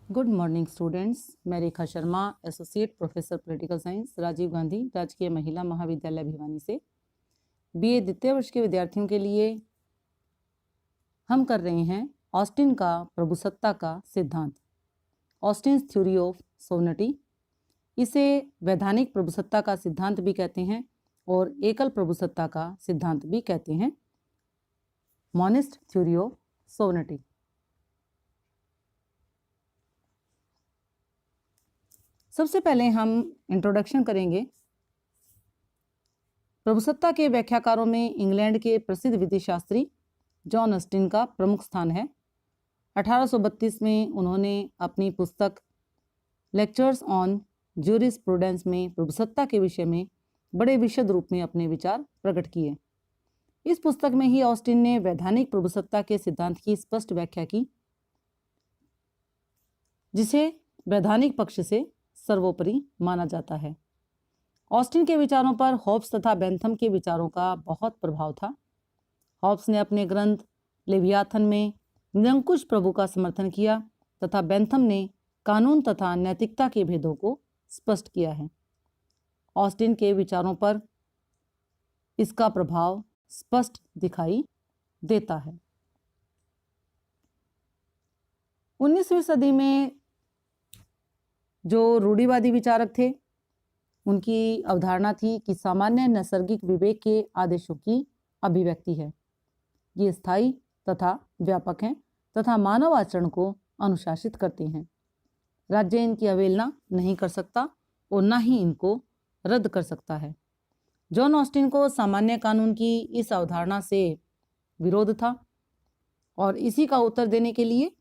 Good morning students. मैं Rekha Sharma, associate professor political science, Rajiv Gandhi Rajkiya Mahila महाविद्यालय भिवानी से बीए द्वितीय वर्ष के विद्यार्थियों के लिए हम कर रहे हैं ऑस्टिन का प्रभुसत्ता का सिद्धांत, ऑस्टिन्स थ्योरी ऑफ सोवरेनिटी। इसे वैधानिक प्रभुसत्ता का सिद्धांत भी कहते हैं और एकल प्रभुसत्ता का सिद्धांत भी कहते हैं, मॉनिस्ट थ्योरी ऑफ सोवरेनिटी। सबसे पहले हम इंट्रोडक्शन करेंगे। प्रभुसत्ता के व्याख्याकारों में इंग्लैंड के प्रसिद्ध विधिशास्त्री जॉन ऑस्टिन का प्रमुख स्थान है। 1832 में उन्होंने अपनी पुस्तक लेक्चर्स ऑन ज्यूरिस्प्रूडेंस में प्रभुसत्ता के विषय में बड़े विशद रूप में अपने विचार प्रकट किए। इस पुस्तक में ही ऑस्टिन ने वैधानिक प्रभुसत्ता के सिद्धांत की स्पष्ट व्याख्या की, जिसे वैधानिक पक्ष से सर्वोपरि माना जाता है। ऑस्टिन के विचारों पर हॉब्स तथा बेंथम के विचारों का बहुत प्रभाव था। हॉब्स ने अपने ग्रंथ लेवियाथन में निरंकुश प्रभु का समर्थन किया तथा बेंथम ने कानून तथा नैतिकता के भेदों को स्पष्ट किया है। ऑस्टिन के विचारों पर इसका प्रभाव स्पष्ट दिखाई देता है। 19वीं सदी में जो रूढ़िवादी विचारक थे, उनकी अवधारणा थी कि सामान्य नैसर्गिक विवेक के आदेशों की अभिव्यक्ति है। ये स्थायी तथा व्यापक हैं तथा मानव आचरण को अनुशासित करते हैं। राज्य इनकी अवहेलना नहीं कर सकता और न ही इनको रद्द कर सकता है। जॉन ऑस्टिन को सामान्य कानून की इस अवधारणा से विरोध था और इसी का उत्तर देने के लिए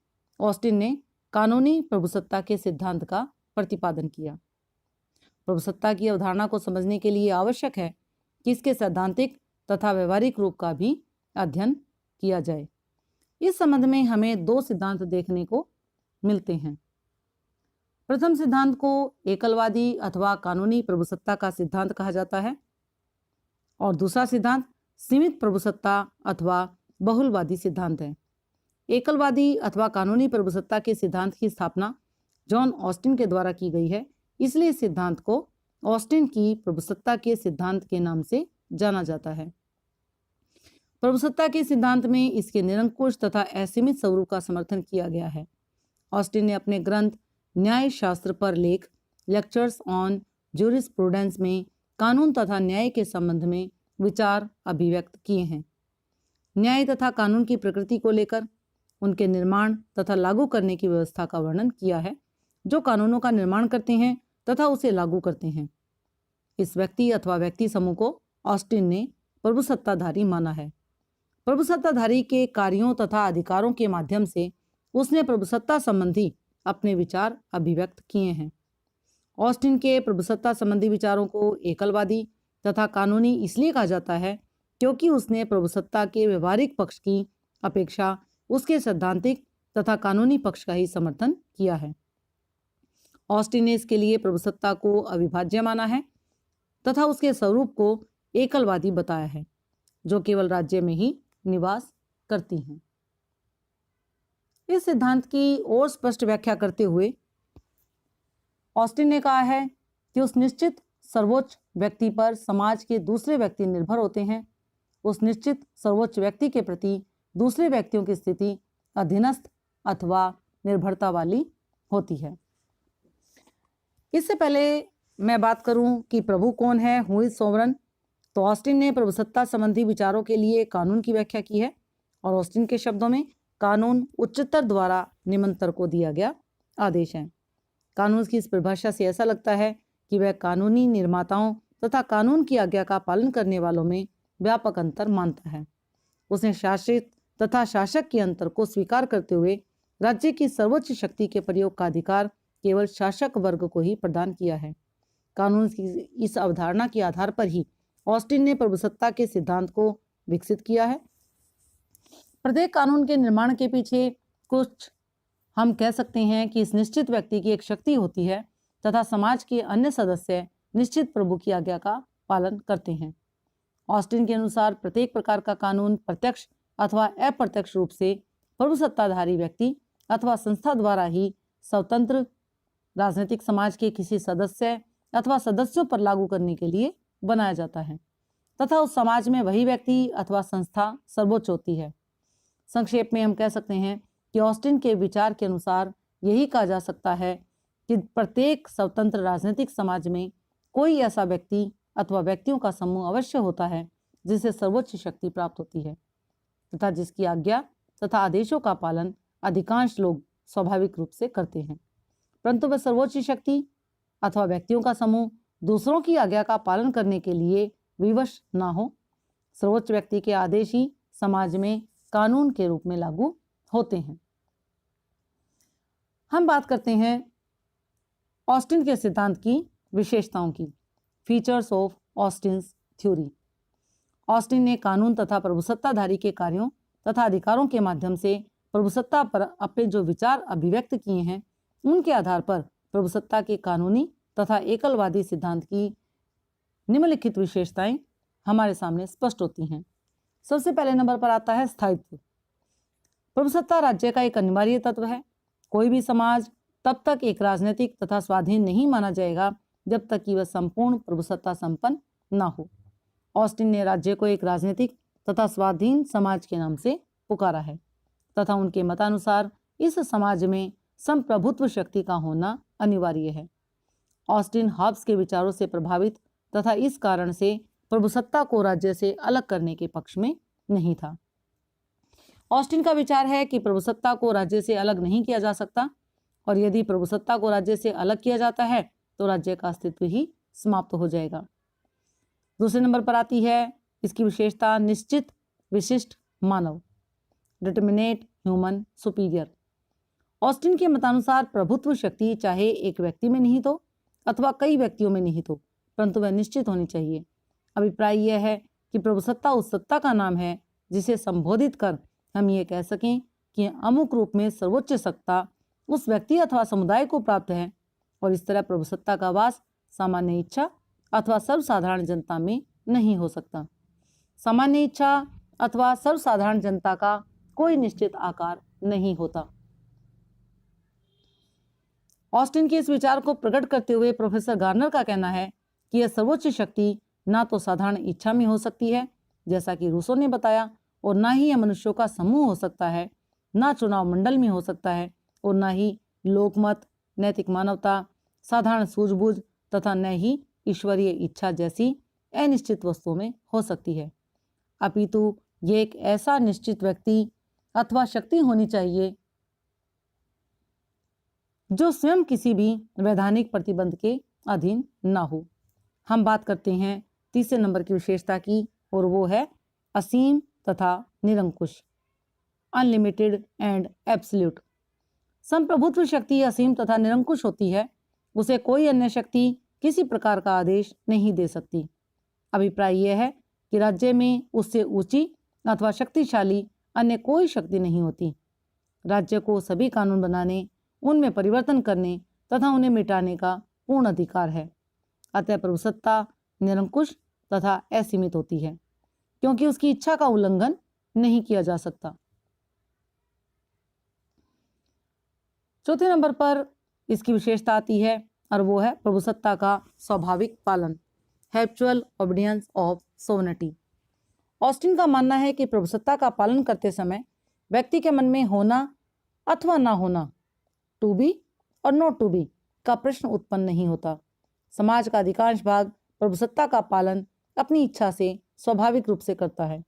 ऑस्टिन ने कानूनी प्रभुसत्ता के सिद्धांत का प्रतिपादन किया। प्रभुसत्ता की अवधारणा को समझने के लिए आवश्यक है कि इसके सैद्धांतिक तथा व्यवहारिक रूप का भी अध्ययन किया जाए। इस संबंध में हमें दो सिद्धांत देखने को मिलते हैं। प्रथम सिद्धांत को एकलवादी अथवा कानूनी प्रभुसत्ता का सिद्धांत कहा जाता है और दूसरा सिद्धांत सीमित प्रभुसत्ता अथवा बहुलवादी सिद्धांत है। एकलवादी अथवा कानूनी प्रभुसत्ता के सिद्धांत की स्थापना जॉन ऑस्टिन के द्वारा की गई है, इसलिए इस सिद्धांत को ऑस्टिन की प्रभुसत्ता के सिद्धांत के नाम से जाना जाता है। प्रभुसत्ता के सिद्धांत में इसके निरंकुश तथा असीमित स्वरूप का समर्थन किया गया है। ऑस्टिन ने अपने ग्रंथ न्याय शास्त्र पर लेख लेक्चर्स ऑन ज्यूरिस्प्रूडेंस में कानून तथा न्याय के संबंध में विचार अभिव्यक्त किए हैं। न्याय तथा कानून की प्रकृति को लेकर उनके निर्माण तथा लागू करने की व्यवस्था का वर्णन किया है, जो कानूनों का निर्माण करते हैं तथा उसे लागू करते हैं। इस व्यक्ति अथवा व्यक्ति समूह को ऑस्टिन ने प्रभुसत्ताधारी माना है। प्रभुसत्ताधारी के कार्यों तथा अधिकारों के माध्यम से उसने प्रभुसत्ता संबंधी अपने विचार अभिव्यक्त किए हैं। ऑस्टिन के प्रभुसत्ता संबंधी विचारों को एकलवादी तथा कानूनी इसलिए कहा जाता है क्योंकि उसने प्रभुसत्ता के व्यवहारिक पक्ष की अपेक्षा उसके सैद्धांतिक तथा कानूनी पक्ष का ही समर्थन किया है। ऑस्टिन ने इसके लिए प्रभुसत्ता को अविभाज्य माना है तथा उसके स्वरूप को एकलवादी बताया है, जो केवल राज्य में ही निवास करती हैं। इस सिद्धांत की और स्पष्ट व्याख्या करते हुए ऑस्टिन ने कहा है कि उस निश्चित सर्वोच्च व्यक्ति पर समाज के दूसरे व्यक्ति निर्भर होते हैं। उस निश्चित सर्वोच्च व्यक्ति के प्रति दूसरे व्यक्तियों की स्थिति अधीनस्थ अथवा निर्भरता वाली होती है। इससे पहले मैं बात करूं कि प्रभु कौन है, हु इज सोवरन, तो ऑस्टिन ने प्रभुसत्ता संबंधी विचारों के लिए कानून की व्याख्या की है और ऑस्टिन के शब्दों में कानून उच्चतर द्वारा निम्नतर को दिया गया आदेश है। कानून की इस परिभाषा से ऐसा लगता है कि वह कानूनी निर्माताओं तथा कानून की आज्ञा का पालन करने वालों में व्यापक अंतर मानता है। उसने शासित तथा शासक के अंतर को स्वीकार करते हुए राज्य की सर्वोच्च शक्ति के प्रयोग का अधिकार केवल शासक वर्ग को ही प्रदान किया है। कानून की इस अवधारणा के आधार पर ही ऑस्टिन ने प्रभुसत्ता के सिद्धांत को विकसित किया है। प्रत्येक कानून के निर्माण के पीछे कुछ हम कह सकते हैं कि इस निश्चित व्यक्ति की एक शक्ति होती है तथा समाज के अन्य सदस्य निश्चित प्रभु की आज्ञा का पालन करते हैं। ऑस्टिन के अनुसार प्रत्येक प्रकार का कानून प्रत्यक्ष अथवा अप्रत्यक्ष रूप से प्रभुसत्ताधारी व्यक्ति अथवा संस्था द्वारा ही स्वतंत्र राजनीतिक समाज के किसी सदस्य अथवा सदस्यों पर लागू करने के लिए बनाया जाता है तथा उस समाज में वही व्यक्ति अथवा संस्था सर्वोच्च होती है। संक्षेप में हम कह सकते हैं कि ऑस्टिन के विचार के अनुसार यही कहा जा सकता है कि प्रत्येक स्वतंत्र राजनीतिक समाज में कोई ऐसा व्यक्ति अथवा व्यक्तियों का समूह अवश्य होता है जिसे सर्वोच्च शक्ति प्राप्त होती है तथा जिसकी आज्ञा तथा आदेशों का पालन अधिकांश लोग स्वाभाविक रूप से करते हैं, परंतु वह सर्वोच्च शक्ति अथवा व्यक्तियों का समूह दूसरों की आज्ञा का पालन करने के लिए विवश ना हो। सर्वोच्च व्यक्ति के आदेश ही समाज में कानून के रूप में लागू होते हैं। हम बात करते हैं ऑस्टिन के सिद्धांत की विशेषताओं की। Features of Austen's theory. Austin ने कानून तथा प्रभुसत्ताधारी के कार्यों तथा अधिकारों के माध्यम से प्रभुसत्ता पर अपने जो विचार अभिव्यक्त किए हैं उनके आधार पर प्रभुसत्ता के कानूनी तथा एकलवादी सिद्धांत की निम्नलिखित विशेषताएं हमारे सामने स्पष्ट होती हैं। सबसे पहले नंबर पर आता है स्थायित्व। प्रभुसत्ता राज्य का एक अनिवार्य तत्व है। कोई भी समाज तब तक एक राजनीतिक तथा स्वाधीन नहीं माना जाएगा जब तक कि वह संपूर्ण प्रभुसत्ता संपन्न न हो। ऑस्टिन ने राज्य को एक राजनीतिक तथा स्वाधीन समाज के नाम से पुकारा है तथा उनके मतानुसार इस समाज में संप्रभुत्व शक्ति का होना अनिवार्य है। ऑस्टिन हॉब्स के विचारों से प्रभावित तथा इस कारण से प्रभुसत्ता को राज्य से अलग करने के पक्ष में नहीं था। ऑस्टिन का विचार है कि प्रभुसत्ता को राज्य से अलग नहीं किया जा सकता और यदि प्रभुसत्ता को राज्य से अलग किया जाता है तो राज्य का अस्तित्व ही समाप्त हो जाएगा। दूसरे नंबर पर आती है इसकी विशेषता निश्चित विशिष्ट मानव, डिटर्मिनेट ह्यूमन सुपीरियर। ऑस्टिन के मतानुसार प्रभुत्व शक्ति चाहे एक व्यक्ति में निहित हो अथवा कई व्यक्तियों में निहित हो, परंतु वह निश्चित होनी चाहिए। अभिप्राय यह है कि प्रभुसत्ता उस सत्ता का नाम है जिसे संबोधित कर हम ये कह सकें कि अमुक रूप में सर्वोच्च सत्ता उस व्यक्ति अथवा समुदाय को प्राप्त है और इस तरह प्रभुसत्ता का वास सामान्य इच्छा अथवा सर्वसाधारण जनता में नहीं हो सकता। सामान्य इच्छा अथवा सर्वसाधारण जनता का कोई निश्चित आकार नहीं होता। ऑस्टिन के इस विचार को प्रकट करते हुए प्रोफेसर गार्नर का कहना है कि यह सर्वोच्च शक्ति ना तो साधारण इच्छा में हो सकती है जैसा कि रूसो ने बताया, और ना ही यह मनुष्यों का समूह हो सकता है, ना चुनाव मंडल में हो सकता है और ना ही लोकमत, नैतिक मानवता, साधारण सूझबूझ तथा न ही ईश्वरीय इच्छा जैसी अनिश्चित वस्तुओं में हो सकती है। अपितु ये एक ऐसा निश्चित व्यक्ति अथवा शक्ति होनी चाहिए जो स्वयं किसी भी वैधानिक प्रतिबंध के अधीन ना हो। हम बात करते हैं तीसरे नंबर की विशेषता की और वो है असीम तथा निरंकुश, अनलिमिटेड एंड एब्सोल्यूट। संप्रभुत्व शक्ति असीम तथा निरंकुश होती है, उसे कोई अन्य शक्ति किसी प्रकार का आदेश नहीं दे सकती। अभिप्राय यह है कि राज्य में उससे ऊंची अथवा शक्तिशाली अन्य कोई शक्ति नहीं होती। राज्य को सभी कानून बनाने, उनमें परिवर्तन करने तथा उन्हें मिटाने का पूर्ण अधिकार है। अतः प्रभुसत्ता निरंकुश तथा असीमित होती है क्योंकि उसकी इच्छा का उल्लंघन नहीं किया जा सकता। चौथे नंबर पर इसकी विशेषता आती है और वो है प्रभुसत्ता का स्वाभाविक पालन, habitual obedience of sovereignty. Austin का मानना है कि प्रभुसत्ता का पालन करते समय व्यक्ति के मन में होना अथवा ना होना, टू बी और नॉट टू बी का प्रश्न उत्पन्न नहीं होता। समाज का अधिकांश भाग प्रभुसत्ता का पालन अपनी इच्छा से स्वाभाविक रूप से करता है।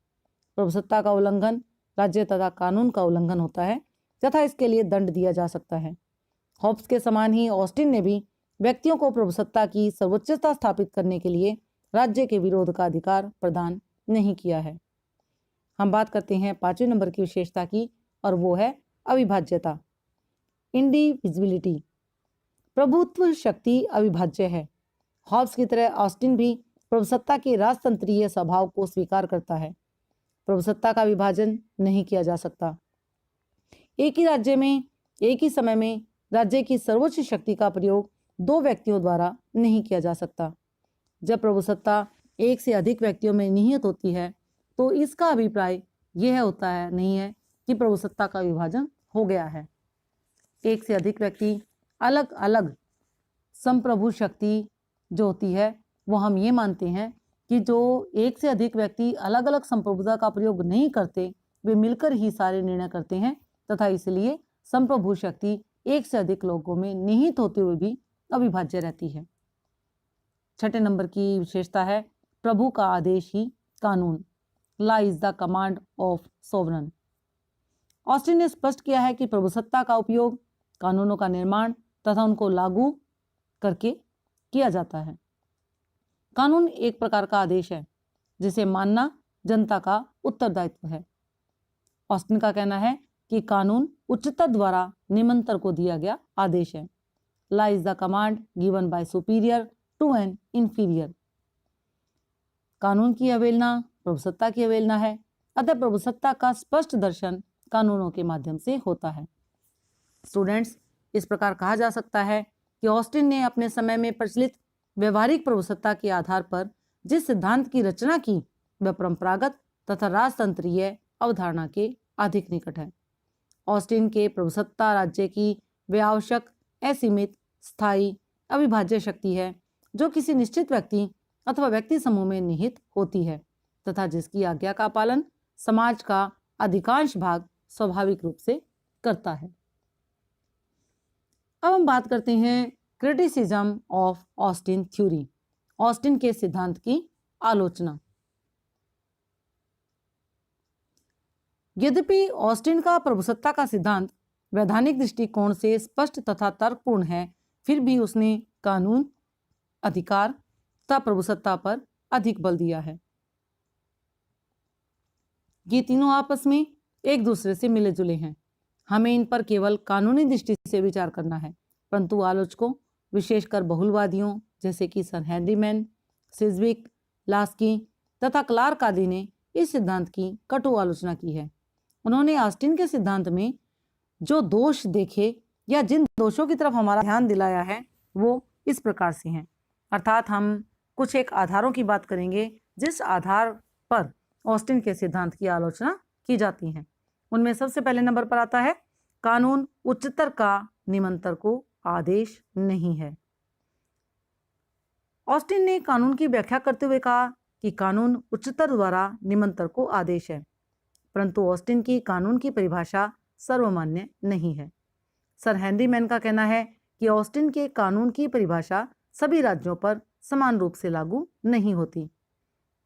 प्रभुसत्ता का उल्लंघन राज्य तथा कानून का उल्लंघन होता है तथा इसके लिए दंड दिया जा सकता है। हॉब्स के समान ही ऑस्टिन ने भी व्यक्तियों को प्रभुसत्ता की सर्वोच्चता स्थापित करने के लिए राज्य के विरोध का अधिकार प्रदान नहीं किया है। हम बात करते हैं पांचवें नंबर की विशेषता की और वो है अविभाज्यता, इंडिविजिबिलिटी। प्रभुत्व शक्ति अविभाज्य है। हॉब्स की तरह ऑस्टिन भी प्रभुसत्ता के राजतंत्रीय स्वभाव को स्वीकार करता है। प्रभुसत्ता का विभाजन नहीं किया जा सकता। एक ही राज्य में एक ही समय में राज्य की सर्वोच्च शक्ति का प्रयोग दो व्यक्तियों द्वारा नहीं किया जा सकता। जब प्रभुसत्ता एक से अधिक व्यक्तियों में निहित होती है तो इसका अभिप्राय यह होता है नहीं है कि प्रभुसत्ता का विभाजन हो गया है। एक से अधिक व्यक्ति अलग अलग संप्रभु शक्ति जो होती है वो हम ये मानते हैं कि जो एक से अधिक व्यक्ति अलग अलग संप्रभुता का प्रयोग नहीं करते, वे मिलकर ही सारे निर्णय करते हैं तथा इसलिए संप्रभु शक्ति एक से अधिक लोगों में निहित होते हुए भी अविभाज्य रहती है। 6 नंबर की विशेषता है प्रभु का आदेश ही कानून। Law is the command of sovereign. Austin ने स्पष्ट किया है कि प्रभुसत्ता का उपयोग कानूनों का निर्माण तथा उनको लागू करके किया जाता है। कानून एक प्रकार का आदेश है जिसे मानना जनता का उत्तरदायित्व है। ऑस्टिन का कहना है कि कानून उच्चतर द्वारा निम्नतर को दिया गया आदेश है। Law is the command given by superior to an inferior. कानून की अवहेलना प्रभुसत्ता की अवहेलना है, अतः प्रभुसत्ता का स्पष्ट दर्शन कानूनों के माध्यम से होता है। स्टूडेंट्स, इस प्रकार कहा जा सकता है कि ऑस्टिन ने अपने समय में प्रचलित व्यवहारिक प्रभुसत्ता के आधार पर जिस सिद्धांत की रचना की वह परंपरागत तथा राजतंत्रीय अवधारणा के अधिक निकट है। ऑस्टिन के प्रभुसत्ता राज्य की वे आवश्यक, असीमित, स्थायी, अविभाज्य शक्ति है जो किसी निश्चित व्यक्ति अथवा व्यक्ति समूह में निहित होती है तथा जिसकी आज्ञा का पालन समाज का अधिकांश भाग स्वाभाविक रूप से करता है। अब हम बात करते हैं criticism of Austin theory. Austin के सिद्धांत की आलोचना। यद्यपि ऑस्टिन का प्रभुसत्ता का सिद्धांत वैधानिक दृष्टिकोण से स्पष्ट तथा तर्कपूर्ण है, फिर भी उसने कानून, अधिकार तथा प्रभुसत्ता पर अधिक बल दिया है। ये तीनों आपस में एक दूसरे से मिले जुले हैं। हमें इन पर केवल कानूनी दृष्टि से विचार करना है, परंतु आलोचकों, विशेषकर बहुलवादियों जैसे कि सर हेनरी मैन, सिज्विक, लास्की तथा क्लार्क आदि ने इस सिद्धांत की कटु आलोचना की है। उन्होंने ऑस्टिन के सिद्धांत में जो दोष देखे या जिन दोषों की तरफ हमारा ध्यान दिलाया है वो इस प्रकार से हैं। अर्थात हम कुछ एक आधारों की बात करेंगे जिस आधार पर ऑस्टिन के सिद्धांत की आलोचना की जाती है। उनमें सबसे पहले नंबर पर आता है कानून उच्चतर का निम्नतर को आदेश नहीं है। ऑस्टिन ने कानून की व्याख्या करते हुए कहा कि कानून उच्चतर द्वारा निम्नतर को आदेश है, परंतु ऑस्टिन की कानून की परिभाषा सर्वमान्य नहीं है। सर हेनरी मैन का कहना है कि ऑस्टिन के कानून की परिभाषा सभी राज्यों पर समान रूप से लागू नहीं होती।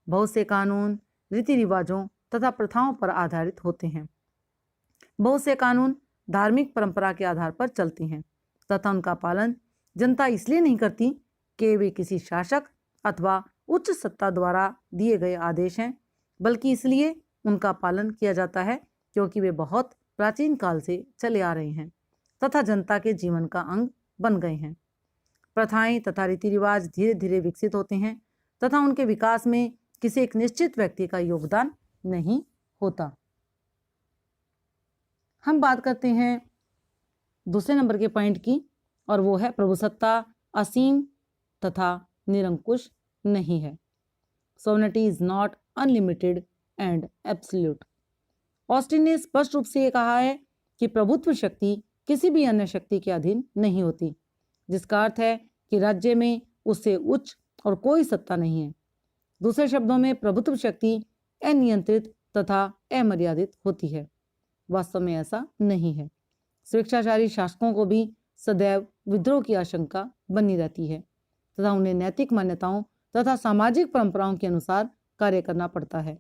बहुत से कानून रीति रिवाजों तथा प्रथाओं पर आधारित होते हैं। बहुत से कानून धार्मिक परंपरा के आधार पर चलते हैं तथा उनका पालन जनता इसलिए नहीं करती कि वे किसी शासक अथवा उच्च सत्ता द्वारा दिए गए आदेश हैं, बल्कि इसलिए उनका पालन किया जाता है क्योंकि वे बहुत प्राचीन काल से चले आ रहे हैं तथा जनता के जीवन का अंग बन गए हैं। प्रथाएं तथा रीति रिवाज धीरे धीरे विकसित होते हैं तथा उनके विकास में किसी एक निश्चित व्यक्ति का योगदान नहीं होता। हम बात करते हैं दूसरे नंबर के पॉइंट की, और वो है प्रभुसत्ता असीम तथा निरंकुश नहीं है। Sovereignty is not unlimited and absolute. Austin ने स्पष्ट रूप से ये कहा है कि प्रभुत्व शक्ति किसी भी अन्य शक्ति के अधीन नहीं होती, जिसका अर्थ है कि राज्य में उससे उच्च और कोई सत्ता नहीं है। दूसरे शब्दों में प्रभुत्व शक्ति अनियंत्रित तथा अमर्यादित होती है। वास्तव में ऐसा नहीं है। स्वेच्छाचारी शासकों को भी सदैव विद्रोह की आशंका बनी रहती है तथा उन्हें नैतिक मान्यताओं तथा सामाजिक परंपराओं के अनुसार कार्य करना पड़ता है।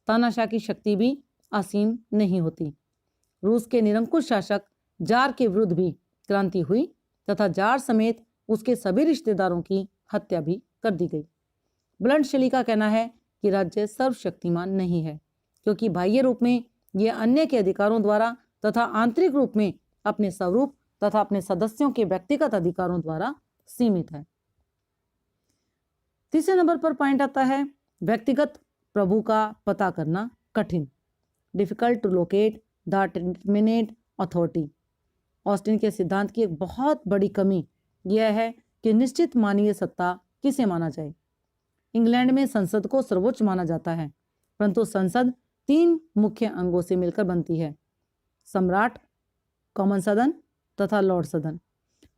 तानाशाह की शक्ति भी असीम नहीं होती। रूस के निरंकुश शासक जार के विरुद्ध भी क्रांति हुई तथा जार समेत उसके सभी रिश्तेदारों की हत्या भी कर दी गई। ब्लंट शैली का कहना है कि राज्य सर्वशक्तिमान नहीं है, क्योंकि बाह्य रूप में यह अन्य के अधिकारों द्वारा तथा आंतरिक रूप में अपने स्वरूप तथा अपने सदस्यों के व्यक्तिगत अधिकारों द्वारा सीमित है। तीसरे नंबर पर पॉइंट आता है व्यक्तिगत प्रभु का पता करना कठिन। Difficult to locate the determinate authority. Austin के सिद्धांत की एक बहुत बड़ी कमी यह है कि निश्चित मानवीय सत्ता किसे माना जाए। इंग्लैंड में संसद को सर्वोच्च माना जाता है, परंतु संसद 3 मुख्य अंगों से मिलकर बनती है: सम्राट, कॉमन सदन तथा लॉर्ड सदन।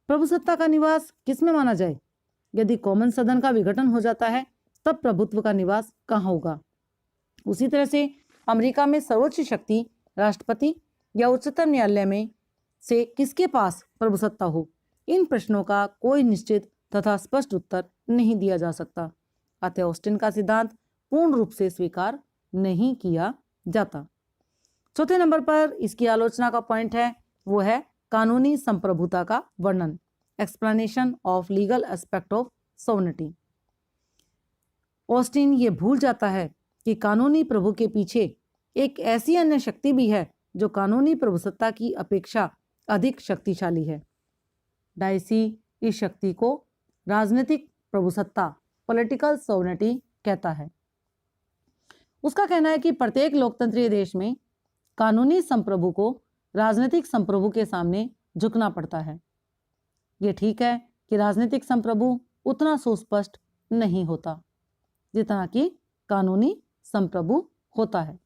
प्रभुसत्ता का निवास किस में माना जाए? यदि कॉमन सदन का विघटन हो जाता है तब प्रभुत्व का निवास कहाँ होगा? उसी तरह से अमेरिका में सर्वोच्च शक्ति राष्ट्रपति या उच्चतम न्यायालय में से किसके पास प्रभुसत्ता हो? इन प्रश्नों का कोई निश्चित तथा स्पष्ट उत्तर नहीं दिया जा सकता। अतः ऑस्टिन का सिद्धांत पूर्ण रूप से स्वीकार नहीं किया जाता। चौथे नंबर पर इसकी आलोचना का पॉइंट है वो है कानूनी संप्रभुता का वर्णन, explanation of legal aspect of sovereignty. Austin ये भूल जाता है कि कानूनी प्रभु के पीछे एक ऐसी अन्य शक्ति भी है जो कानूनी प्रभुसत्ता की अपेक्षा अधिक शक्तिशाली है। डायसी इस शक्ति को राजनीतिक प्रभुसत्ता, पॉलिटिकल सोवर्निटी कहता है। उसका कहना है कि प्रत्येक लोकतंत्रीय देश में कानूनी संप्रभु को राजनीतिक संप्रभु के सामने झुकना पड़ता है। ये ठीक है कि राजनीतिक संप्रभु उतना सुस्पष्ट नहीं होता जितना कि कानूनी संप्रभु होता है,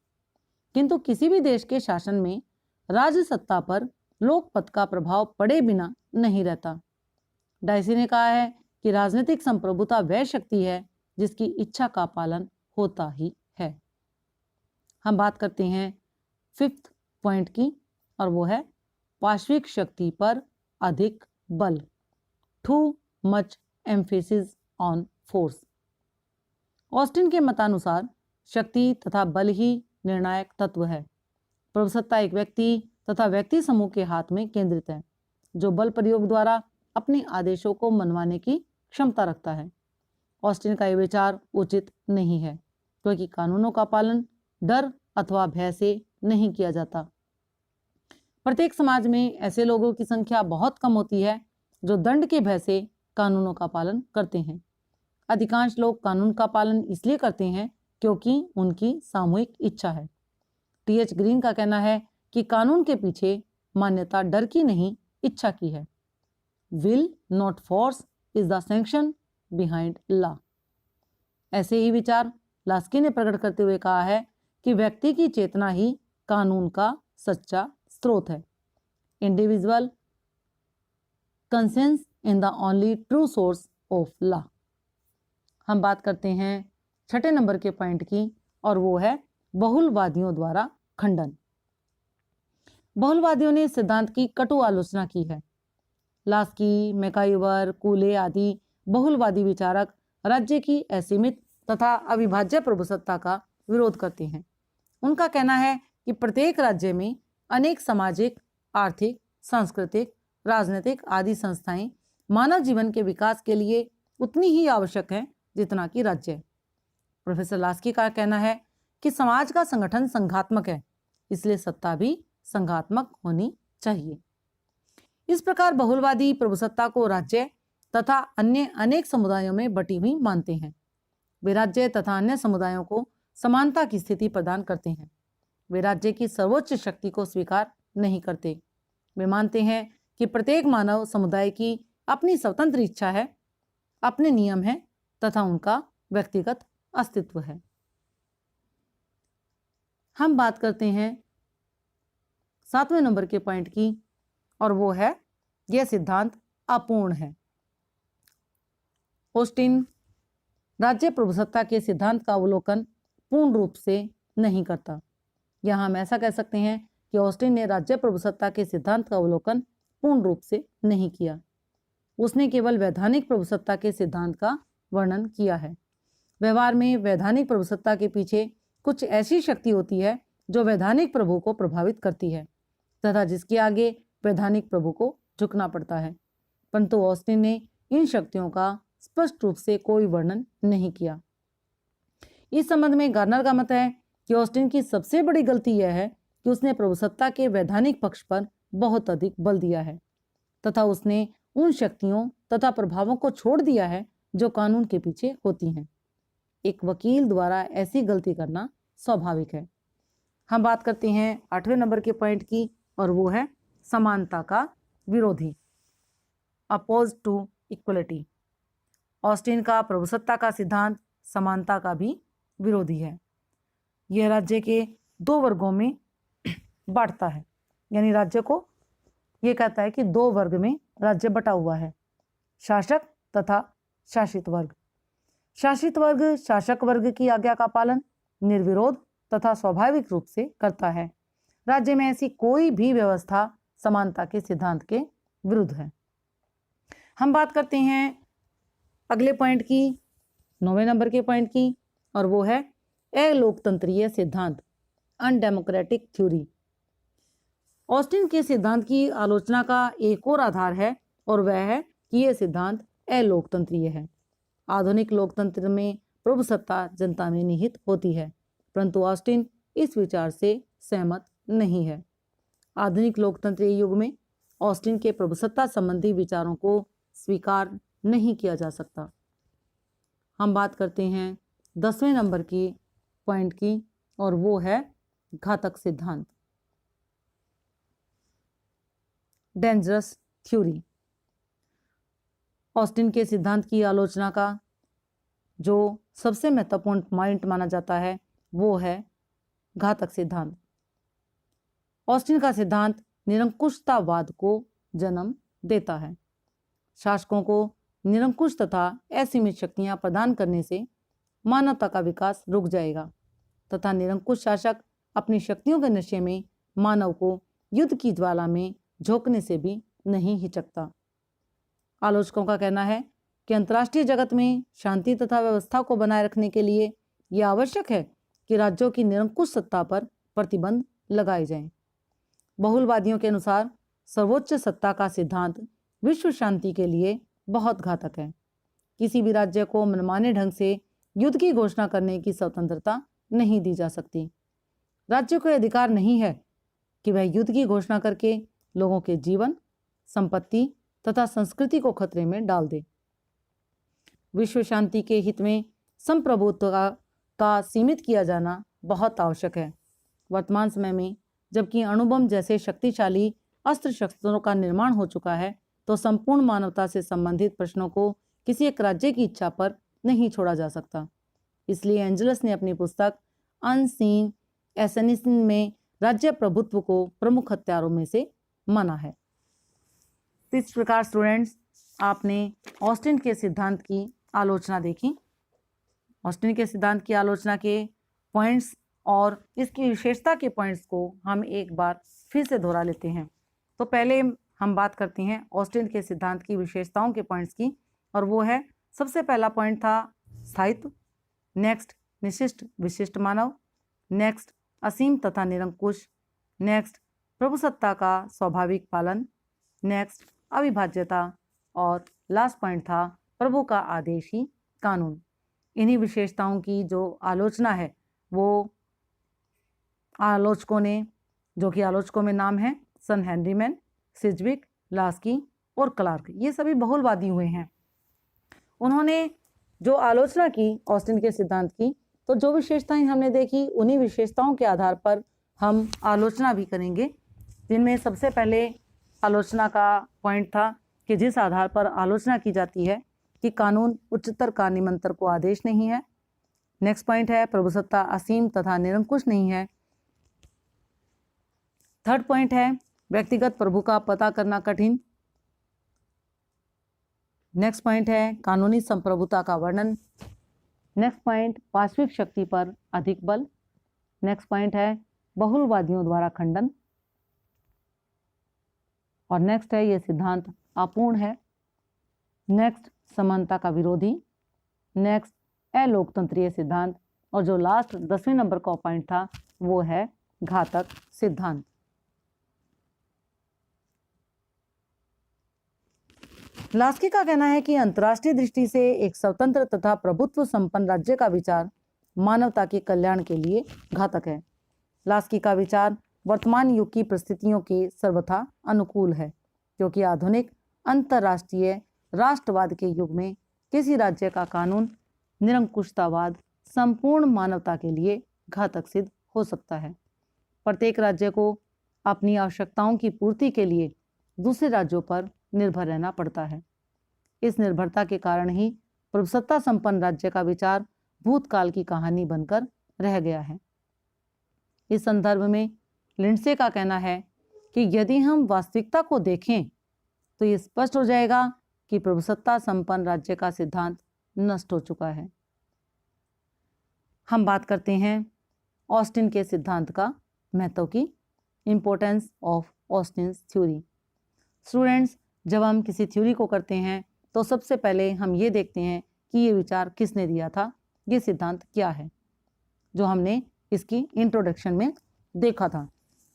किंतु किसी भी देश के शासन में राज्य सत्ता पर लोकपद का प्रभाव पड़े बिना नहीं रहता। डायसी ने कहा है कि राजनीतिक संप्रभुता वह शक्ति है जिसकी इच्छा का पालन होता ही है। हम बात करते हैं 5th पॉइंट की, और वो है पार्श्विक शक्ति पर अधिक बल, too much emphasis on force. Austin के मतानुसार शक्ति तथा बल ही निर्णायक तत्व है। प्रभुसत्ता एक व्यक्ति तथा व्यक्ति समूह के हाथ में केंद्रित है जो बल प्रयोग द्वारा अपने आदेशों को मनवाने की क्षमता रखता है। ऑस्टिन का यह विचार उचित नहीं है क्योंकि कानूनों का पालन डर अथवा भय से नहीं किया जाता। प्रत्येक समाज में ऐसे लोगों की संख्या बहुत कम होती है जो दंड के भय से कानूनों का पालन करते हैं। अधिकांश लोग कानून का पालन इसलिए करते हैं क्योंकि उनकी सामूहिक इच्छा है। टी.एच. ग्रीन का कहना है कि कानून के पीछे मान्यता डर की नहीं, इच्छा की है। Will not force is the sanction behind law. ऐसे ही विचार लास्की ने प्रकट करते हुए कहा है कि व्यक्ति की चेतना ही कानून का सच्चा स्रोत है। Individual conscience in the only true source of law. हम बात करते हैं 6ठे नंबर के पॉइंट की, और वो है बहुलवादियों द्वारा खंडन। बहुलवादियों ने सिद्धांत की कटु आलोचना की है। लास्की, मैकाइवर, कूले आदि बहुलवादी विचारक राज्य की असीमित तथा अविभाज्य प्रभुसत्ता का विरोध करते हैं। उनका कहना है कि प्रत्येक राज्य में अनेक सामाजिक, आर्थिक, सांस्कृतिक, राजनीतिक आदि संस्थाएं मानव जीवन के विकास के लिए उतनी ही आवश्यक हैं जितना कि राज्य। प्रोफेसर लास्की का कहना है कि समाज का संगठन संघात्मक है, इसलिए सत्ता भी संघात्मक होनी चाहिए। इस प्रकार बहुलवादी प्रभुसत्ता को राज्य तथा अन्य अनेक समुदायों में बटी हुई मानते हैं। वे राज्य तथा अन्य समुदायों को समानता की स्थिति प्रदान करते हैं। वे राज्य की सर्वोच्च शक्ति को स्वीकार नहीं करते। वे मानते हैं कि प्रत्येक मानव समुदाय की अपनी स्वतंत्र इच्छा है, अपने नियम हैं तथा उनका व्यक्तिगत अस्तित्व है। हम बात करते हैं 7वें नंबर के पॉइंट की, और वो है यह सिद्धांत अपूर्ण है। ऑस्टिन राज्य प्रभुसत्ता के सिद्धांत का अवलोकन पूर्ण रूप से नहीं करता। यहाँ हम ऐसा कह सकते हैं कि ऑस्टिन ने राज्य प्रभुसत्ता के सिद्धांत का अवलोकन पूर्ण रूप से नहीं किया। उसने केवल वैधानिक प्रभुसत्ता के सिद्धांत का वर्णन किया है। व्यवहार में वैधानिक प्रभुसत्ता के पीछे कुछ ऐसी शक्ति होती है जो वैधानिक प्रभु को प्रभावित करती है तथा जिसके आगे वैधानिक प्रभु को झुकना पड़ता है, परंतु ऑस्टिन ने इन शक्तियों का स्पष्ट रूप से कोई वर्णन नहीं किया। इस संबंध में गार्नर का मत है कि ऑस्टिन की सबसे बड़ी गलती यह है कि उसने प्रभुसत्ता के वैधानिक पक्ष पर बहुत अधिक बल दिया है तथा उसने उन शक्तियों तथा प्रभावों को छोड़ दिया है जो कानून के पीछे होती हैं। एक वकील द्वारा ऐसी गलती करना स्वाभाविक है। हम बात करते हैं 8वें नंबर के पॉइंट की, और वो है समानता का विरोधी, अपोज टू इक्वलिटी। ऑस्टिन का प्रभुसत्ता का सिद्धांत समानता का भी विरोधी है। यह राज्य के 2 वर्गों में बांटता है, यानी राज्य को ये कहता है कि दो वर्ग में राज्य बटा हुआ है, शासक तथा शासित वर्ग। शासित वर्ग शासक वर्ग की आज्ञा का पालन निर्विरोध तथा स्वाभाविक रूप से करता है। राज्य में ऐसी कोई भी व्यवस्था समानता के सिद्धांत के विरुद्ध है। हम बात करते हैं अगले पॉइंट की, 9वें नंबर के पॉइंट की, और वो है अलोकतंत्रीय सिद्धांत, अनडेमोक्रेटिक थ्योरी। ऑस्टिन के सिद्धांत की आलोचना का एक और आधार है और वह है कि यह सिद्धांत अलोकतंत्रीय है। आधुनिक लोकतंत्र में प्रभुसत्ता जनता में निहित होती है, परंतु ऑस्टिन इस विचार से सहमत नहीं है। आधुनिक लोकतंत्रीय युग में ऑस्टिन के प्रभुसत्ता संबंधी विचारों को स्वीकार नहीं किया जा सकता। हम बात करते हैं 10वें नंबर की पॉइंट की, और वो है घातक सिद्धांत, डेंजरस थ्योरी। ऑस्टिन के सिद्धांत की आलोचना का जो सबसे महत्वपूर्ण पॉइंट माना जाता है वो है घातक सिद्धांत। ऑस्टिन का सिद्धांत निरंकुशतावाद को जन्म देता है। शासकों को निरंकुश तथा असीमित शक्तियां प्रदान करने से मानवता का विकास रुक जाएगा तथा निरंकुश शासक अपनी शक्तियों के नशे में मानव को युद्ध की ज्वाला में झोंकने से भी नहीं हिचकता। आलोचकों का कहना है कि अंतर्राष्ट्रीय जगत में शांति तथा व्यवस्था को बनाए रखने के लिए यह आवश्यक है कि राज्यों की निरंकुश सत्ता पर प्रतिबंध लगाए जाएं। बहुलवादियों के अनुसार सर्वोच्च सत्ता का सिद्धांत विश्व शांति के लिए बहुत घातक है। किसी भी राज्य को मनमाने ढंग से युद्ध की घोषणा करने की स्वतंत्रता नहीं दी जा सकती। राज्य को अधिकार नहीं है कि वह युद्ध की घोषणा करके लोगों के जीवन, संपत्ति तथा संस्कृति को खतरे में डाल दे। विश्व शांति के हित में संप्रभुत्व का सीमित किया जाना बहुत आवश्यक है। वर्तमान समय में जबकि अणुबम जैसे शक्तिशाली अस्त्र शस्त्रों का निर्माण हो चुका है, तो संपूर्ण मानवता से संबंधित प्रश्नों को किसी एक राज्य की इच्छा पर नहीं छोड़ा जा सकता। इसलिए एंजलस ने अपनी पुस्तक अनसीन एसेसिनेशन में राज्य प्रभुत्व को प्रमुख हथियारों में से माना है। तो इस प्रकार स्टूडेंट्स, आपने ऑस्टिन के सिद्धांत की आलोचना देखी। ऑस्टिन के सिद्धांत की आलोचना के पॉइंट्स और इसकी विशेषता के पॉइंट्स को हम एक बार फिर से दोहरा लेते हैं। तो पहले हम बात करते हैं ऑस्टिन के सिद्धांत की विशेषताओं के पॉइंट्स की, और वो है, सबसे पहला पॉइंट था स्थायित्व, नेक्स्ट निशिष्ट विशिष्ट मानव, नेक्स्ट असीम तथा निरंकुश, नेक्स्ट प्रभुसत्ता का स्वाभाविक पालन, नेक्स्ट अविभाज्यता, और लास्ट पॉइंट था प्रभु का आदेश ही कानून। इन्हीं विशेषताओं की जो आलोचना है वो आलोचकों ने, जो कि आलोचकों में नाम है सन हेनरीमैन, सिजविक, लास्की और क्लार्क, ये सभी बहुलवादी हुए हैं। उन्होंने जो आलोचना की ऑस्टिन के सिद्धांत की, तो जो विशेषताएं हमने देखी उन्हीं विशेषताओं के आधार पर हम आलोचना भी करेंगे, जिनमें सबसे पहले आलोचना का पॉइंट था कि जिस आधार पर आलोचना की जाती है कि कानून उच्चतर का निमंतर को आदेश नहीं है। नेक्स्ट पॉइंट है प्रभुसत्ता असीम तथा निरंकुश नहीं है। थर्ड पॉइंट है व्यक्तिगत प्रभु का पता करना कठिन। नेक्स्ट पॉइंट है कानूनी संप्रभुता का वर्णन। नेक्स्ट पॉइंट पार्श्विक शक्ति पर अधिक बल। नेक्स्ट पॉइंट है बहुलवादियों द्वारा खंडन। और नेक्स्ट है यह सिद्धांत अपूर्ण है। नेक्स्ट समानता का विरोधी। नेक्स्ट अलोकतंत्रीय सिद्धांत, और जो लास्ट 10वें नंबर का पॉइंट था वो है घातक सिद्धांत। लास्की का कहना है कि अंतर्राष्ट्रीय दृष्टि से एक स्वतंत्र तथा प्रभुत्व संपन्न राज्य का विचार मानवता के कल्याण के लिए घातक है। लास्की का विचार वर्तमान युग की परिस्थितियों के सर्वथा अनुकूल है, क्योंकि आधुनिक अंतर्राष्ट्रीय राष्ट्रवाद के युग में किसी राज्य का कानून निरंकुशतावाद संपूर्ण मानवता के लिए घातक सिद्ध हो सकता है। प्रत्येक राज्य को अपनी आवश्यकताओं की पूर्ति के लिए दूसरे राज्यों पर निर्भर रहना पड़ता है। इस निर्भरता के कारण ही प्रभुसत्ता संपन्न राज्य का विचार भूतकाल की कहानी बनकर रह गया है। इस संदर्भ में लिंडसे का कहना है कि यदि हम वास्तविकता को देखें तो ये स्पष्ट हो जाएगा कि प्रभुसत्ता संपन्न राज्य का सिद्धांत नष्ट हो चुका है। हम बात करते हैं ऑस्टिन के सिद्धांत का महत्व की, importance of Austen's theory. Students, जब हम किसी थ्योरी को करते हैं तो सबसे पहले हम ये देखते हैं कि ये विचार किसने दिया था, ये सिद्धांत क्या है, जो हमने इसकी इंट्रोडक्शन में देखा था।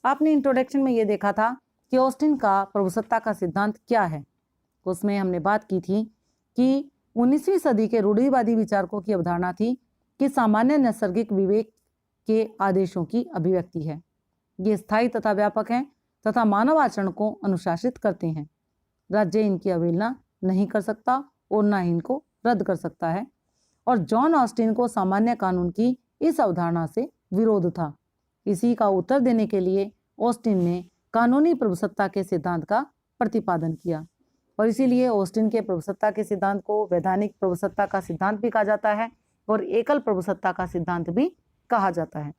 आपने इंट्रोडक्शन में ये देखा था कि ऑस्टिन का प्रभुसत्ता का सिद्धांत क्या है। उसमें हमने बात की थी कि 19वीं सदी के रूढ़िवादी विचारकों की अवधारणा थी कि सामान्य नैसर्गिक विवेक के आदेशों की अभिव्यक्ति है। ये स्थायी तथा व्यापक हैं तथा मानव आचरण को अनुशासित करते हैं। राज्य इनकी अवहेलना नहीं कर सकता और न ही इनको रद्द कर सकता है। और जॉन ऑस्टिन को सामान्य कानून की इस अवधारणा से विरोध था। इसी का उत्तर देने के लिए ऑस्टिन ने कानूनी प्रभुसत्ता के सिद्धांत का प्रतिपादन किया और इसीलिए ऑस्टिन के प्रभुसत्ता के सिद्धांत को वैधानिक प्रभुसत्ता का सिद्धांत भी कहा जाता है और एकल प्रभुसत्ता का सिद्धांत भी कहा जाता है।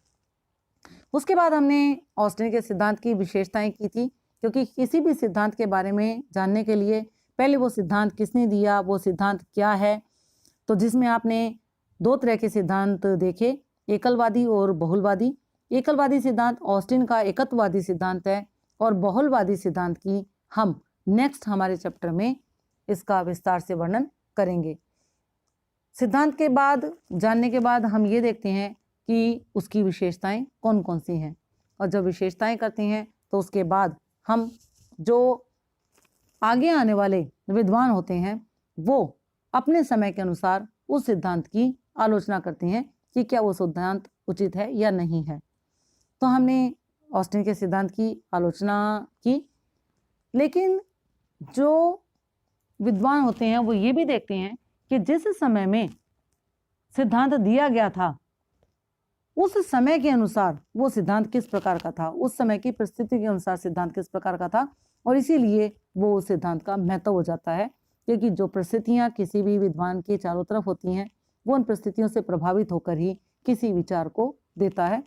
उसके बाद हमने ऑस्टिन के सिद्धांत की विशेषताएं की थी, क्योंकि किसी भी सिद्धांत के बारे में जानने के लिए पहले वो सिद्धांत किसने दिया, वो सिद्धांत क्या है। तो जिसमें आपने दो तरह के सिद्धांत देखे, एकलवादी और बहुलवादी। एकलवादी सिद्धांत ऑस्टिन का एकत्ववादी सिद्धांत है और बहुलवादी सिद्धांत की हम नेक्स्ट हमारे चैप्टर में इसका विस्तार से वर्णन करेंगे। सिद्धांत के बाद जानने के बाद हम ये देखते हैं कि उसकी विशेषताएं कौन कौन सी हैं, और जब विशेषताएं करते हैं तो उसके बाद हम जो आगे आने वाले विद्वान होते हैं वो अपने समय के अनुसार उस सिद्धांत की आलोचना करते हैं कि क्या वो सिद्धांत उचित है या नहीं है। तो हमने ऑस्टिन के सिद्धांत की आलोचना की, लेकिन जो विद्वान होते हैं वो ये भी देखते हैं कि जिस समय में सिद्धांत दिया गया था उस समय के अनुसार वो सिद्धांत किस प्रकार का था, उस समय की परिस्थिति के अनुसार सिद्धांत किस प्रकार का था, और इसीलिए वो उस सिद्धांत का महत्व हो जाता है। क्योंकि जो परिस्थितियां किसी भी विद्वान के चारों तरफ होती हैं वो उन परिस्थितियों से प्रभावित होकर ही किसी विचार को देता है।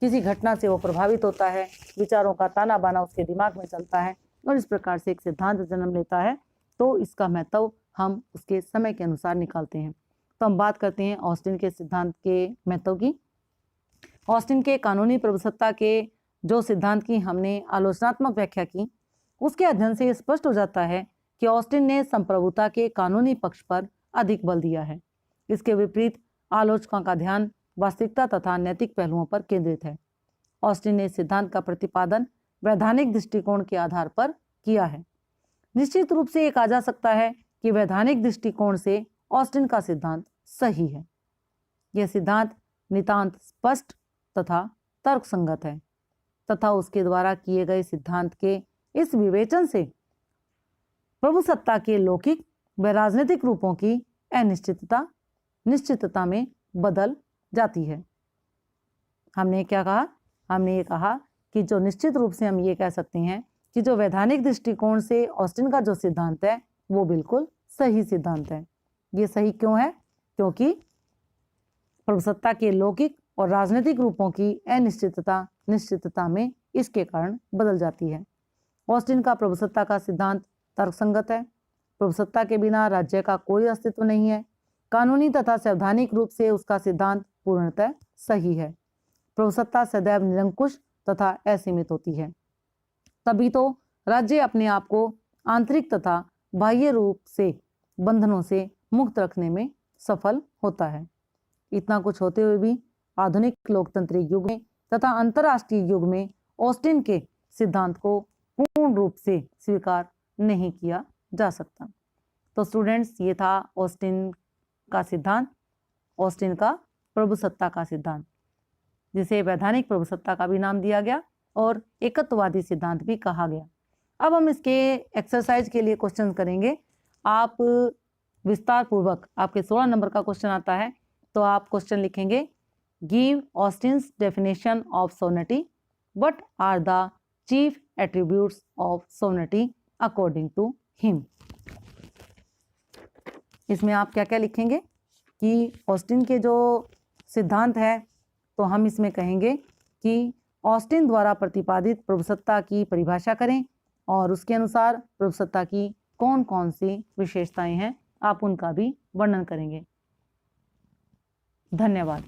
किसी घटना से वो प्रभावित होता है, विचारों का ताना बाना उसके दिमाग में चलता है और इस प्रकार से एक सिद्धांत जन्म लेता है। तो इसका महत्व हम उसके समय के अनुसार निकालते हैं। तो हम बात करते हैं ऑस्टिन के सिद्धांत के महत्व की। ऑस्टिन के कानूनी प्रभुसत्ता के जो सिद्धांत की हमने आलोचनात्मक व्याख्या की, उसके अध्ययन से स्पष्ट हो जाता है कि ऑस्टिन ने संप्रभुता के कानूनी पक्ष पर अधिक बल दिया है। इसके विपरीत आलोचकों का ध्यान वास्तविकता तथा नैतिक पहलुओं पर केंद्रित है। ऑस्टिन ने सिद्धांत का प्रतिपादन वैधानिक दृष्टिकोण के आधार पर किया है। निश्चित रूप से ये कहा जा सकता है कि वैधानिक दृष्टिकोण से ऑस्टिन का सिद्धांत सही है। यह सिद्धांत नितांत स्पष्ट तथा तर्कसंगत है तथा उसके द्वारा किए गए सिद्धांत के इस विवेचन से प्रभुसत्ता के लौकिक व राजनीतिक रूपों की अनिश्चितता निश्चितता में बदल जाती है। हमने क्या कहा? हमने ये कहा कि जो निश्चित रूप से हम ये कह सकते हैं कि जो वैधानिक दृष्टिकोण से ऑस्टिन का जो सिद्धांत है वो बिल्कुल सही सिद्धांत है। ये सही क्यों है? क्योंकि प्रभुसत्ता के लौकिक और राजनीतिक रूपों की अनिश्चितता निश्चितता में इसके कारण बदल जाती है। ऑस्टिन का प्रभुसत्ता का सिद्धांत तर्कसंगत है। प्रभुसत्ता के बिना राज्य का कोई अस्तित्व नहीं है। कानूनी तथा सैद्धांतिक रूप से उसका सिद्धांत पूर्णतः सही है। प्रभुसत्ता सदैव निरंकुश तथा असीमित होती है, तभी तो राज्य अपने आप को आंतरिक तथा बाह्य रूप से बंधनों से मुक्त रखने में सफल होता है। इतना कुछ होते हुए भी आधुनिक लोकतांत्रिक युग में तथा अंतर्राष्ट्रीय युग में ऑस्टिन के सिद्धांत को पूर्ण रूप से स्वीकार नहीं किया जा सकता। तो स्टूडेंट्स, ये था ऑस्टिन का सिद्धांत, ऑस्टिन का प्रभुसत्ता का सिद्धांत, जिसे वैधानिक प्रभुसत्ता का भी नाम दिया गया और एकत्ववादी सिद्धांत भी कहा गया। अब हम इसके एक्सरसाइज के लिए क्वेश्चन करेंगे। आप विस्तार पूर्वक, आपके 16 नंबर का क्वेश्चन आता है, तो आप क्वेश्चन लिखेंगे, give Austin's definition of sovereignty, what are the chief attributes of sovereignty according to him. इसमें आप क्या क्या लिखेंगे कि ऑस्टिन के जो सिद्धांत है, तो हम इसमें कहेंगे कि ऑस्टिन द्वारा प्रतिपादित प्रभुसत्ता की परिभाषा करें और उसके अनुसार प्रभुसत्ता की कौन कौन सी विशेषताएं हैं आप उनका भी वर्णन करेंगे। धन्यवाद।